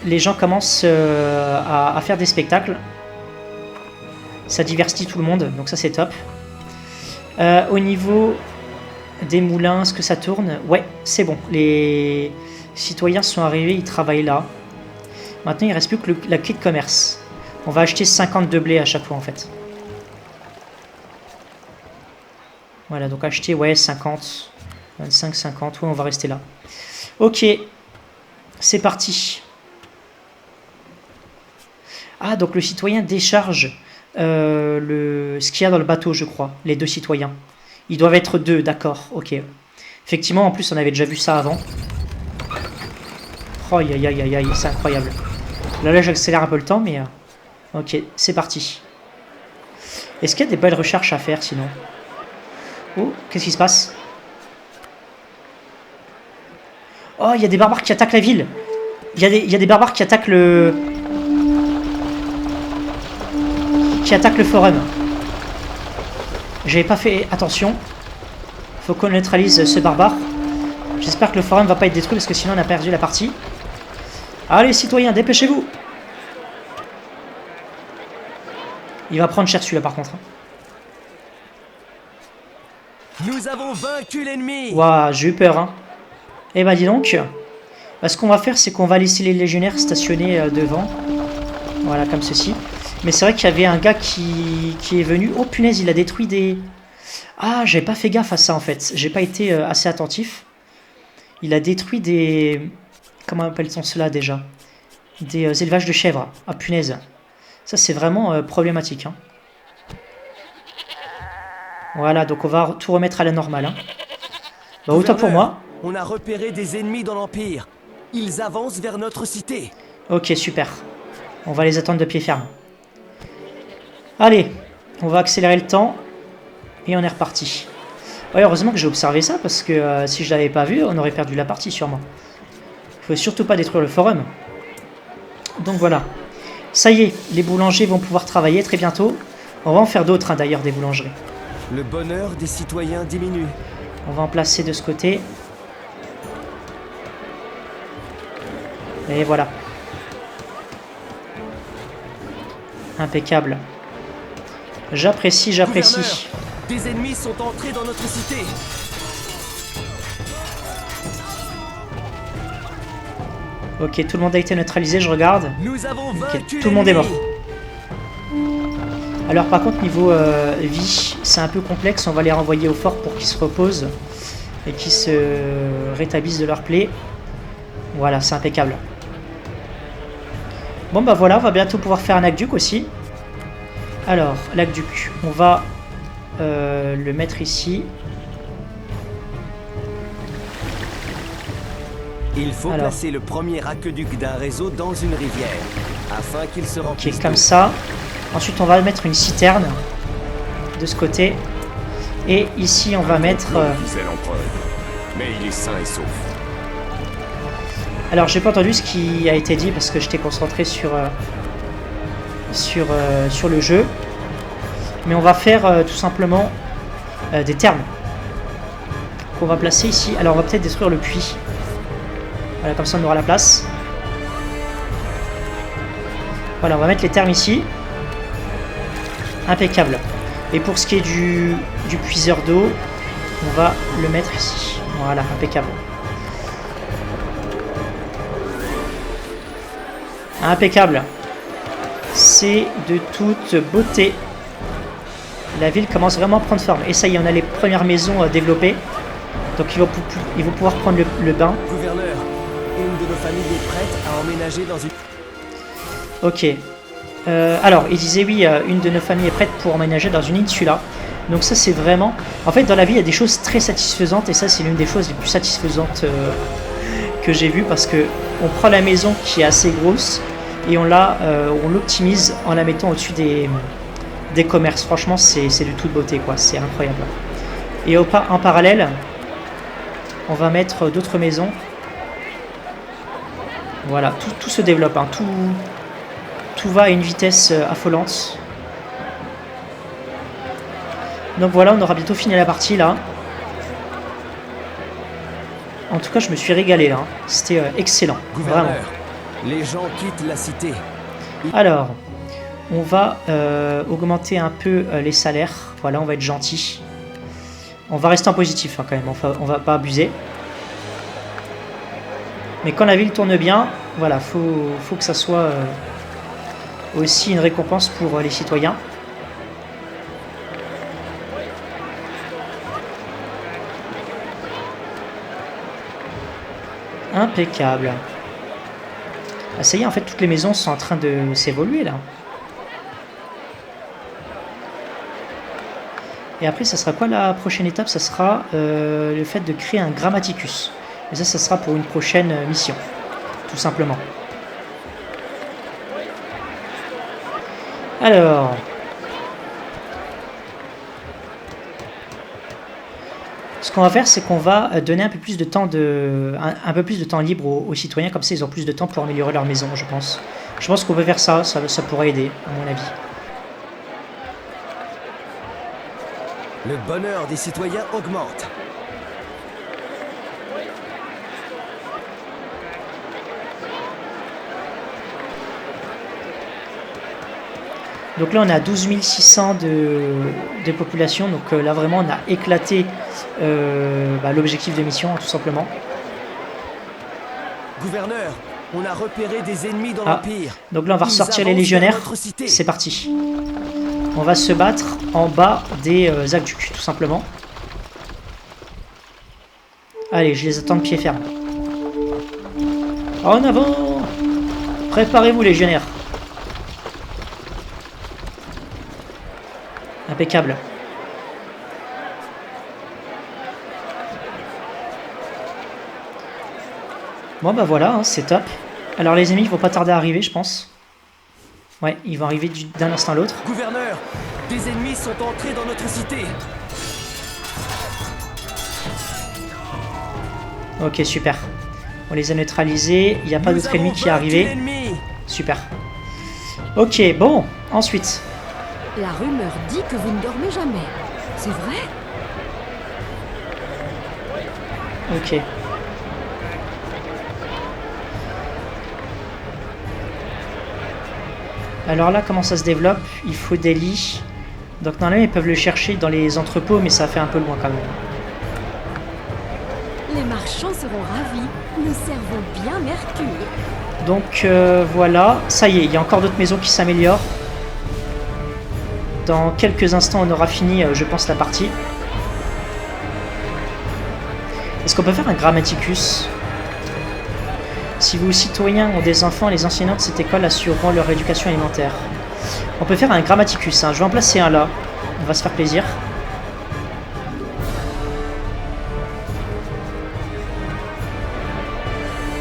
les gens commencent à faire des spectacles. Ça diversifie tout le monde, donc ça c'est top. Au niveau des moulins, est-ce que ça tourne? Ouais, c'est bon. Les citoyens sont arrivés, ils travaillent là. Maintenant, il ne reste plus que la clé de commerce. On va acheter 50 de blé à chaque fois en fait. Voilà, donc acheter, ouais, 50, 25, 50, ouais, on va rester là. Ok, c'est parti. Ah, donc le citoyen décharge ce qu'il y a dans le bateau, je crois, les deux citoyens. Ils doivent être deux, d'accord, ok. Effectivement, en plus, on avait déjà vu ça avant. Oh, aïe, aïe, aïe, aïe, c'est incroyable. Là, j'accélère un peu le temps, mais... ok, c'est parti. Est-ce qu'il y a des belles recherches à faire, sinon? Oh, qu'est-ce qui se passe? Oh, il y a des barbares qui attaquent la ville. Il y a des barbares qui attaquent le... qui attaquent le forum. J'avais pas fait attention. Faut qu'on neutralise ce barbare. J'espère que le forum va pas être détruit parce que sinon on a perdu la partie. Allez citoyens, dépêchez-vous. Il va prendre cher celui-là par contre. Nous avons vaincu l'ennemi. Waouh, j'ai eu peur. Eh ben dis donc. Bah, ce qu'on va faire, c'est qu'on va laisser les légionnaires stationner devant. Voilà, comme ceci. Mais c'est vrai qu'il y avait un gars qui est venu. Oh punaise, il a détruit des... Ah, j'avais pas fait gaffe à ça en fait. J'ai pas été assez attentif. Il a détruit des... Comment appelle-t-on cela déjà? Des élevages de chèvres. Ah punaise. Ça c'est vraiment problématique. Voilà, donc on va tout remettre à la normale. Bah, autant pour moi. On a repéré des ennemis dans l'Empire. Ils avancent vers notre cité. Ok, super. On va les attendre de pied ferme. Allez, on va accélérer le temps. Et on est reparti. Ouais, heureusement que j'ai observé ça, parce que si je l'avais pas vu, on aurait perdu la partie sûrement. Faut surtout pas détruire le forum. Donc voilà. Ça y est, les boulangers vont pouvoir travailler très bientôt. On va en faire d'autres d'ailleurs, des boulangeries. Le bonheur des citoyens diminue. On va en placer de ce côté. Et voilà. Impeccable. J'apprécie, j'apprécie. Des ennemis sont entrés dans notre cité. Ok, tout le monde a été neutralisé, je regarde. Nous avons Ok, vaincu tout le monde est mort. l'ennemi. Alors par contre, niveau vie, c'est un peu complexe. On va les renvoyer au fort pour qu'ils se reposent et qu'ils se rétablissent de leur plaie. Voilà, c'est impeccable. Bon bah voilà, on va bientôt pouvoir faire un aqueduc aussi. Alors, l'aqueduc, on va le mettre ici. Il faut Alors. placer le premier aqueduc d'un réseau dans une rivière, afin qu'il se remplisse Ok, comme d'eau. ça. Ensuite, on va mettre une citerne de ce côté. Et ici, on va mettre... disait l'empereur. Mais il est sain et sauf. Alors, j'ai pas entendu ce qui a été dit parce que j'étais concentré sur le jeu. Mais on va faire tout simplement des thermes qu'on va placer ici. Alors, on va peut-être détruire le puits. Voilà, comme ça, on aura la place. Voilà, on va mettre les thermes ici. Impeccable. Et pour ce qui est du puiseur d'eau, on va le mettre ici. Voilà, impeccable. Impeccable. C'est de toute beauté. La ville commence vraiment à prendre forme. Et ça y est, on a les premières maisons développées. Donc ils vont pouvoir prendre le bain. Gouverneur, une de nos familles est prête à emménager dans une... Ok. Alors, il disait oui, une de nos familles est prête pour emménager dans une insula. Donc ça, c'est vraiment... En fait, dans la vie, il y a des choses très satisfaisantes. Et ça, c'est l'une des choses les plus satisfaisantes que j'ai vues. Parce que on prend la maison qui est assez grosse et on l'optimise en la mettant au-dessus des commerces. Franchement, c'est de toute beauté, quoi. C'est incroyable. Et en parallèle, on va mettre d'autres maisons. Voilà, tout se développe, hein. Tout va à une vitesse affolante. Donc voilà, on aura bientôt fini la partie là. En tout cas, je me suis régalé là. C'était excellent, vraiment. Gouverneur, les gens quittent la cité. Alors, on va augmenter un peu les salaires. Voilà, on va être gentil. On va rester en positif hein, quand même, on va pas abuser. Mais quand la ville tourne bien, voilà, faut que ça soit aussi une récompense pour les citoyens. Impeccable. Ah, ça y est, en fait, toutes les maisons sont en train de s'évoluer là. Et après, ça sera quoi la prochaine étape? Ça sera le fait de créer un grammaticus. Et ça sera pour une prochaine mission, tout simplement. Alors, ce qu'on va faire, c'est qu'on va donner un peu plus de temps un peu plus de temps libre aux citoyens, comme ça ils ont plus de temps pour améliorer leur maison, je pense. Je pense qu'on peut faire ça pourrait aider, à mon avis. Le bonheur des citoyens augmente. Donc là on est à 12 600 de population, donc là vraiment on a éclaté l'objectif de mission tout simplement. Gouverneur, on a repéré des ennemis dans Ah, l'Empire. donc là on va Ils ressortir les avancent légionnaires, vers notre cité. c'est parti. On va se battre en bas des aqueducs tout simplement. Allez, je les attends de pied ferme. En avant! Préparez-vous légionnaires. Impeccable. Bon bah voilà, hein, c'est top. Alors les ennemis vont pas tarder à arriver, je pense. Ouais, ils vont arriver d'un instant à l'autre. Gouverneur, des ennemis sont entrés dans notre cité. Ok, super. On les a neutralisés. Il n'y a pas d'autres ennemis qui est arrivé. Super. Ok, bon, ensuite. La rumeur dit que vous ne dormez jamais. C'est vrai? Ok. Alors là, comment ça se développe? Il faut des lits. Donc normalement, ils peuvent le chercher dans les entrepôts, mais ça fait un peu loin quand même. Les marchands seront ravis. Nous servons bien Mercure. Donc voilà, ça y est, il y a encore d'autres maisons qui s'améliorent. Dans quelques instants, on aura fini, je pense, la partie. Est-ce qu'on peut faire un grammaticus? Si vos citoyens ont des enfants, les enseignants de cette école assureront leur éducation alimentaire. On peut faire un grammaticus, hein. Je vais en placer un là. On va se faire plaisir.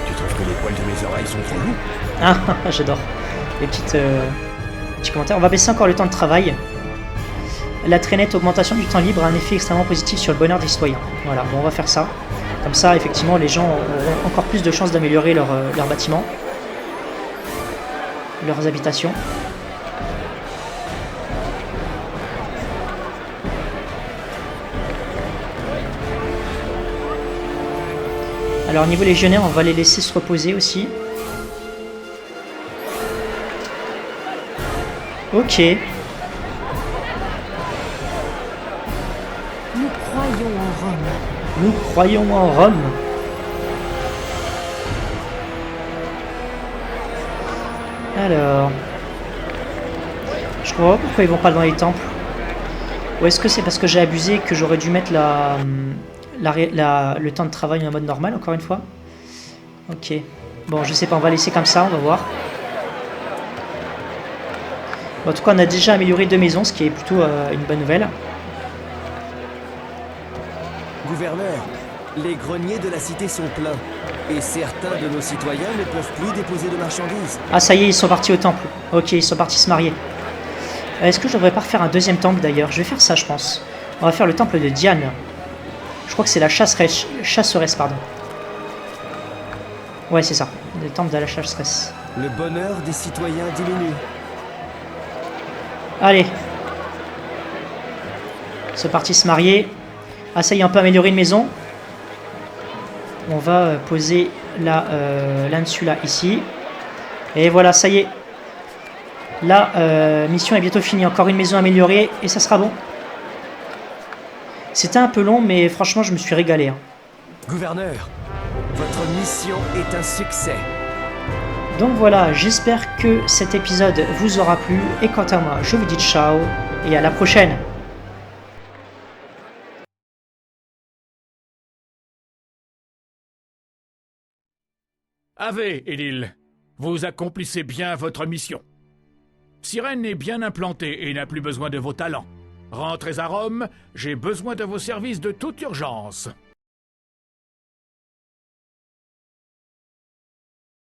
Tu trouves que les poils de mes oreilles sont trop longs? Ah, j'adore. Les petits commentaires. On va baisser encore le temps de travail. La très nette augmentation du temps libre a un effet extrêmement positif sur le bonheur des citoyens. Voilà, bon, on va faire ça. Comme ça, effectivement, les gens auront encore plus de chances d'améliorer leur bâtiment, leurs habitations. Alors, au niveau légionnaire, on va les laisser se reposer aussi. Ok. Nous croyons en Rome. Nous croyons en Rome. Alors... Je comprends pas pourquoi ils vont pas dans les temples. Ou est-ce que c'est parce que j'ai abusé que j'aurais dû mettre le temps de travail en mode normal, encore une fois? Ok. Bon, je sais pas, on va laisser comme ça, on va voir. Bon, en tout cas, on a déjà amélioré 2 maisons, ce qui est plutôt une bonne nouvelle. Gouverneur, les greniers de la cité sont pleins. Et certains de nos citoyens ne peuvent plus déposer de marchandises. Ah, ça y est, ils sont partis au temple. Ok, ils sont partis se marier. Est-ce que je devrais pas refaire un deuxième temple d'ailleurs? Je vais faire ça, je pense. On va faire le temple de Diane. Je crois que c'est la chasseresse, pardon. Ouais, c'est ça. Le temple de la chasseresse. Le bonheur des citoyens diminue. Allez. Ils sont partis se marier. Ah, ça y est, on peut améliorer une maison. On va poser là-dessus, là, ici. Et voilà, ça y est. La mission est bientôt finie. Encore une maison améliorée et ça sera bon. C'était un peu long, mais franchement, je me suis régalé. Hein. Gouverneur, votre mission est un succès. Donc voilà, j'espère que cet épisode vous aura plu. Et quant à moi, je vous dis ciao et à la prochaine. Avez, Édile, vous accomplissez bien votre mission. Cyrène est bien implantée et n'a plus besoin de vos talents. Rentrez à Rome, j'ai besoin de vos services de toute urgence.